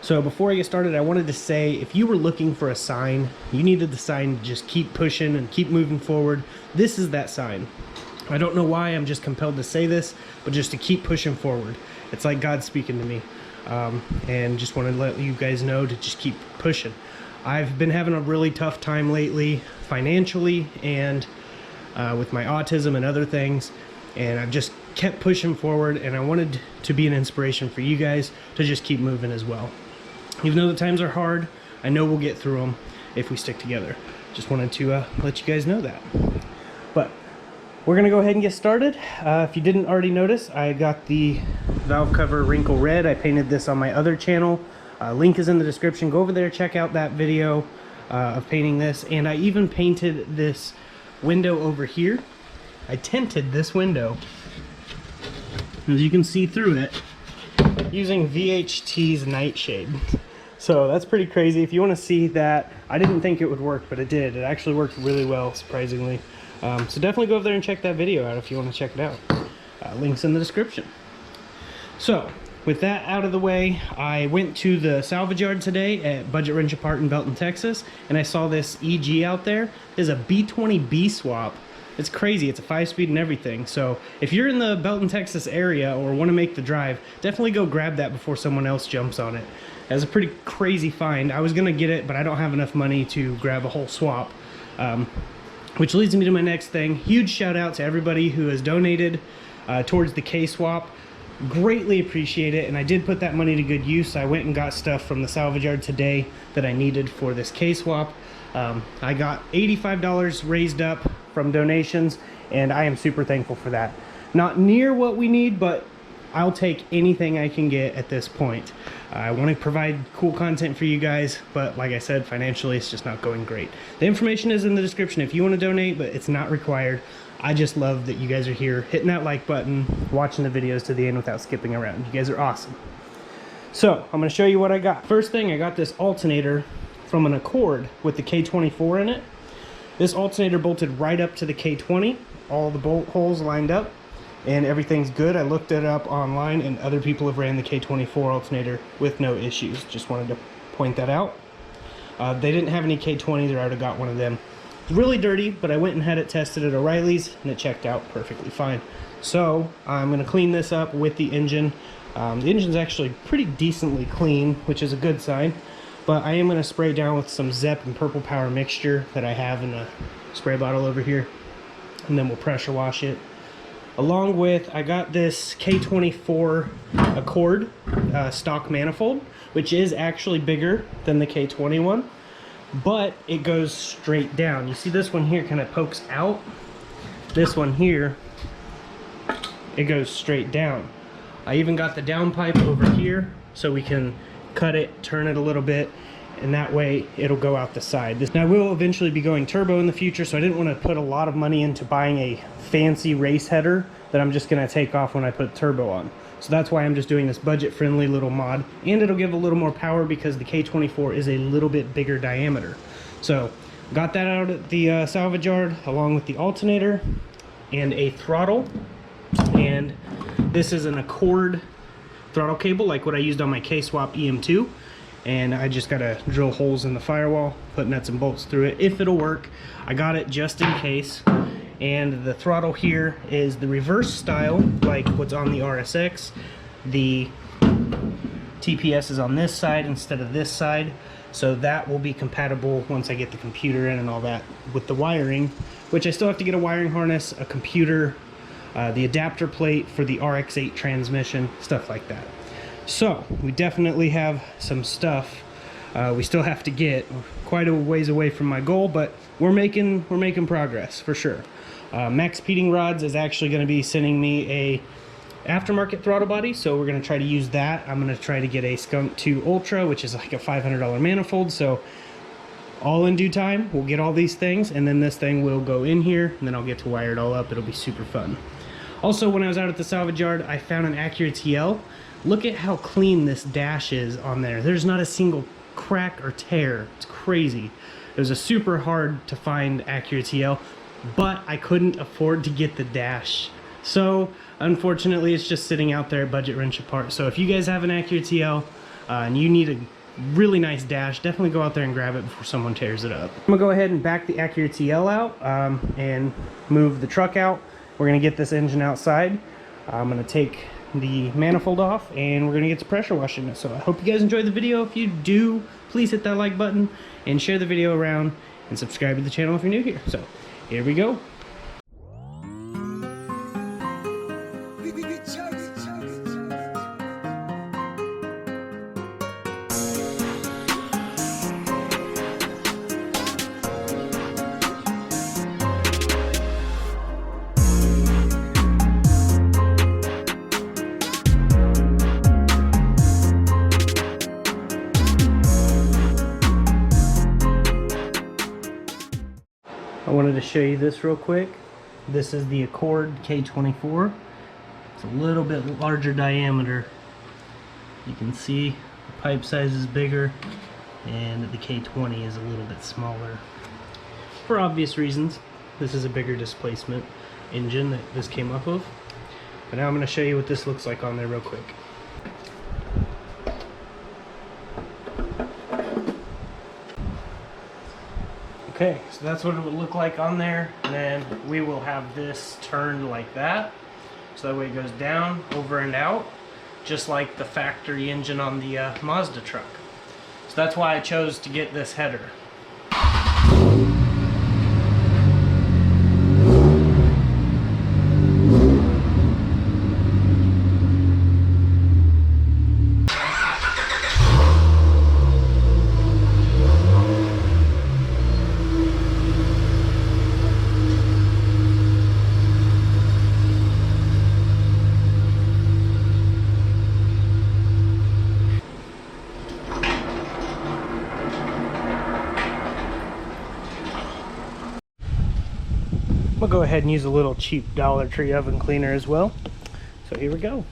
So before I get started, I wanted to say, if you were looking for a sign, you needed the sign to just keep pushing and keep moving forward, this is that sign. I don't know why, I'm just compelled to say this, but just to keep pushing forward. It's like God speaking to me. And just want to let you guys know to just keep pushing. I've been having a really tough time lately, financially, and with my autism and other things, and I've just kept pushing forward, and I wanted to be an inspiration for you guys to just keep moving as well. Even though the times are hard, I know we'll get through them if we stick together. Just wanted to let you guys know that. But we're gonna go ahead and get started. If you didn't already notice, I got the valve cover wrinkle red. I painted this on my other channel. Link is in the description. Go over there, check out that video of painting this. And I even painted this window over here. I tinted this window, as you can see through it, using VHT's nightshade. So that's pretty crazy. If you want to see that, I didn't think it would work, but it did. It actually worked really well, surprisingly. So definitely go over there and check that video out if you want to check it out. Links in the description. So with that out of the way, I went to the salvage yard today at Budget Wrench Apart in Belton, Texas, and I saw this EG out there. It's a B20B swap. It's crazy. It's a 5-speed and everything. So if you're in the Belton, Texas area or want to make the drive, definitely go grab that before someone else jumps on it. That's a pretty crazy find. I was going to get it, but I don't have enough money to grab a whole swap. Which leads me to my next thing. Huge shout out to everybody who has donated towards the K-swap. Greatly appreciate it, and I did put that money to good use. I went and got stuff from the salvage yard today that I needed for this K-swap. I got $85 raised up from donations, and I am super thankful for that. Not near what we need, but I'll take anything I can get at this point. I want to provide cool content for you guys, but like I said, financially it's just not going great. The information is in the description if you want to donate, but it's not required. I just love that you guys are here, hitting that like button, watching the videos to the end without skipping around. You guys are awesome. So I'm going to show you what I got. First thing, I got this alternator from an Accord with the K24 in it. This alternator bolted right up to the K20, all the bolt holes lined up, and everything's good. I looked it up online, and other people have ran the K24 alternator with no issues. Just wanted to point that out. They didn't have any K20s, or I would have got one of them. It's really dirty, but I went and had it tested at O'Reilly's, and it checked out perfectly fine. So I'm going to clean this up with the engine. The engine's actually pretty decently clean, which is a good sign. But I am going to spray down with some Zep and Purple Power mixture that I have in a spray bottle over here, and then we'll pressure wash it. Along with, I got this K24 Accord stock manifold, which is actually bigger than the K21, but it goes straight down. You see this one here kind of pokes out. This one here, it goes straight down. I even got the downpipe over here so we can cut it, turn it a little bit, and that way it'll go out the side. Now, I will eventually be going turbo in the future, so I didn't want to put a lot of money into buying a fancy race header that I'm just going to take off when I put turbo on. So that's why I'm just doing this budget-friendly little mod, and it'll give a little more power because the K24 is a little bit bigger diameter. So got that out at the salvage yard along with the alternator and a throttle, and this is an Accord throttle cable like what I used on my K-swap EM2, and I just gotta drill holes in the firewall, put nuts and bolts through it if it'll work. I got it just in case. And the throttle here is the reverse style like what's on the RSX. The TPS is on this side instead of this side, so that will be compatible once I get the computer in and all that with the wiring, which I still have to get a wiring harness, a computer, the adapter plate for the RX-8 transmission, stuff like that. So we definitely have some stuff we still have to get. We're quite a ways away from my goal, but we're making progress for sure. Max Peating Rods is actually going to be sending me a aftermarket throttle body, so we're going to try to use that. I'm going to try to get a Skunk 2 Ultra, which is like a $500 manifold, so all in due time we'll get all these things, and then this thing will go in here, and then I'll get to wire it all up. It'll be super fun. Also, when I was out at the salvage yard, I found an Acura TL. Look at how clean this dash is on there. There's not a single crack or tear. It's crazy. It was a super hard to find Acura TL, but I couldn't afford to get the dash. So unfortunately, it's just sitting out there at Budget Wrench Apart. So if you guys have an Acura TL, and you need a really nice dash, definitely go out there and grab it before someone tears it up. I'm gonna go ahead and back the Acura TL out and move the truck out. We're gonna get this engine outside. I'm gonna take the manifold off and we're gonna get to pressure washing it. So I hope you guys enjoyed the video. If you do, please hit that like button and share the video around and subscribe to the channel if you're new here. So here we go. I wanted to show you this real quick. This is the Accord K24. It's a little bit larger diameter. You can see the pipe size is bigger and the K20 is a little bit smaller. For obvious reasons, this is a bigger displacement engine that this came off of. But now I'm going to show you what this looks like on there real quick. Okay, so that's what it would look like on there, and then we will have this turned like that, so that way it goes down, over and out, just like the factory engine on the Mazda truck. So that's why I chose to get this header. We'll go ahead and use a little cheap Dollar Tree oven cleaner as well. So here we go.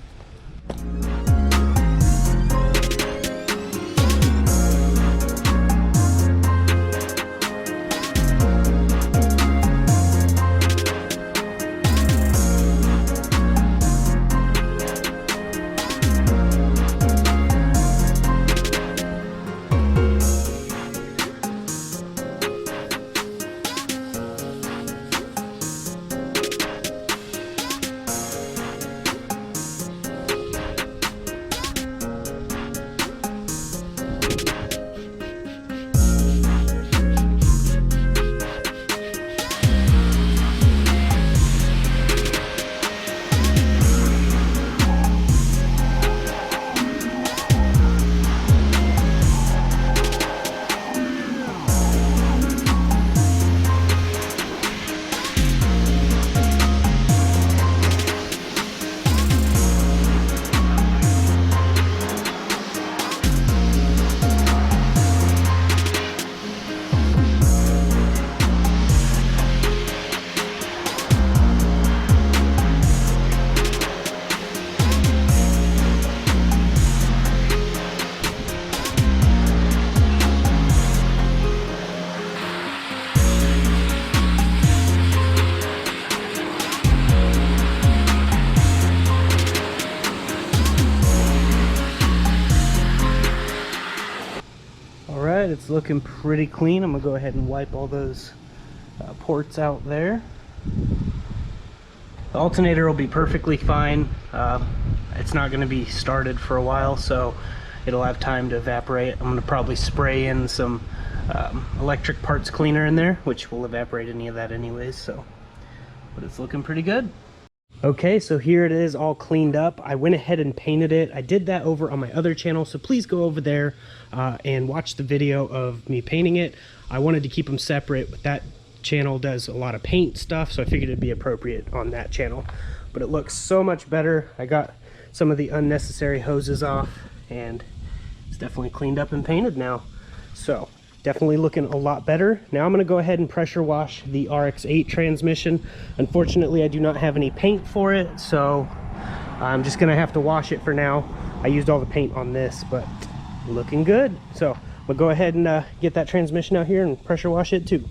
It's looking pretty clean. I'm gonna go ahead and wipe all those ports out there. The alternator will be perfectly fine. It's not going to be started for a while, so it'll have time to evaporate. I'm going to probably spray in some electric parts cleaner in there, which will evaporate any of that anyways. So, but it's looking pretty good. Okay, so here it is all cleaned up. I went ahead and painted it. I did that over on my other channel, so please go over there and watch the video of me painting it. I wanted to keep them separate, but that channel does a lot of paint stuff, so I figured it'd be appropriate on that channel. But it looks so much better. I got some of the unnecessary hoses off, and it's definitely cleaned up and painted now. So definitely looking a lot better. Now I'm going to go ahead and pressure wash the RX-8 transmission. Unfortunately, I do not have any paint for it, so I'm just going to have to wash it for now. I used all the paint on this, but looking good. So we'll go ahead and get that transmission out here and pressure wash it too.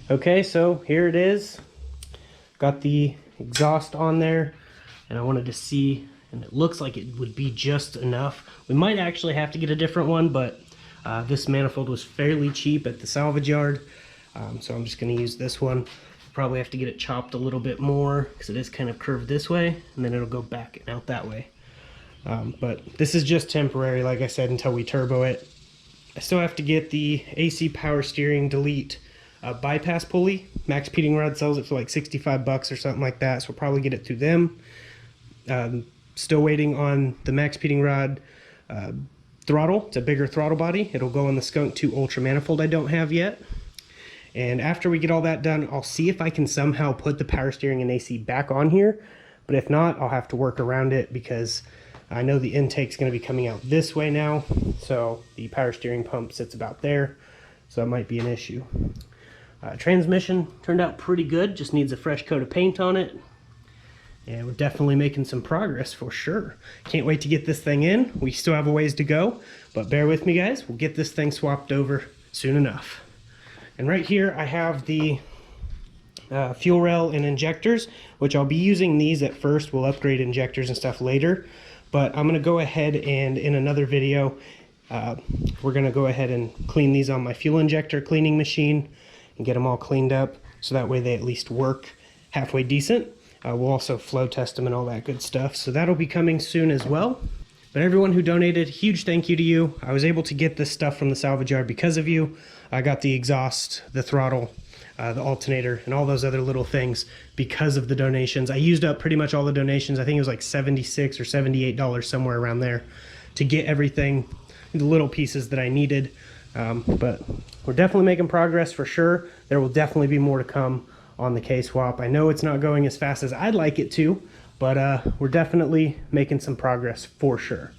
Okay, so here it is. Got the exhaust on there, and I wanted to see, and it looks like it would be just enough. We might actually have to get a different one, but this manifold was fairly cheap at the salvage yard, so I'm just going to use this one. Probably have to get it chopped a little bit more because it is kind of curved this way, and then it'll go back and out that way. But this is just temporary, like I said, until we turbo it. I still have to get the AC power steering delete bypass pulley. Max Heating Rod sells it for like 65 bucks or something like that, so we'll probably get it through them. Still waiting on the Max Heating Rod throttle. It's a bigger throttle body. It'll go on the Skunk 2 Ultra manifold I don't have yet. And after we get all that done, I'll see if I can somehow put the power steering and AC back on here. But if not, I'll have to work around it because I know the intake's going to be coming out this way now. So the power steering pump sits about there. So that might be an issue. Transmission turned out pretty good. Just needs a fresh coat of paint on it. And we're definitely making some progress for sure. Can't wait to get this thing in. We still have a ways to go. But bear with me, guys. We'll get this thing swapped over soon enough. And right here I have the fuel rail and injectors, which I'll be using these at first. We'll upgrade injectors and stuff later. But I'm going to go ahead and in another video, we're going to go ahead and clean these on my fuel injector cleaning machine and get them all cleaned up so that way they at least work halfway decent. We'll also flow test them and all that good stuff. So that'll be coming soon as well. But everyone who donated, huge thank you to you. I was able to get this stuff from the salvage yard because of you. I got the exhaust, the throttle, the alternator, and all those other little things because of the donations. I used up pretty much all the donations. I think it was like $76 or $78, somewhere around there, to get everything, the little pieces that I needed. But we're definitely making progress for sure. There will definitely be more to come on the K-swap. I know it's not going as fast as I'd like it to, but we're definitely making some progress for sure.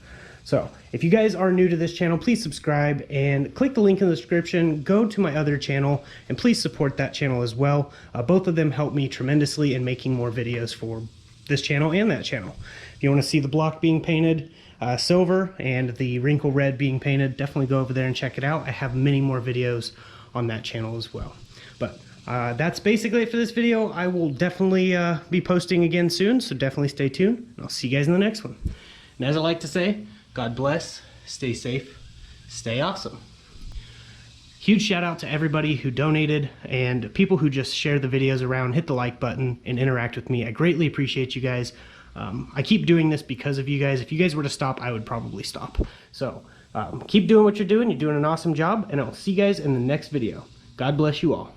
So if you guys are new to this channel, please subscribe and click the link in the description. Go to my other channel and please support that channel as well. Both of them help me tremendously in making more videos for this channel and that channel. If you want to see the block being painted silver and the wrinkle red being painted, definitely go over there and check it out. I have many more videos on that channel as well. But that's basically it for this video. I will definitely be posting again soon, so definitely stay tuned. I'll see you guys in the next one. And as I like to say, God bless, stay safe, stay awesome. Huge shout out to everybody who donated and people who just share the videos around, hit the like button, and interact with me. I greatly appreciate you guys. I keep doing this because of you guys. If you guys were to stop, I would probably stop. So keep doing what you're doing. You're doing an awesome job, and I'll see you guys in the next video. God bless you all.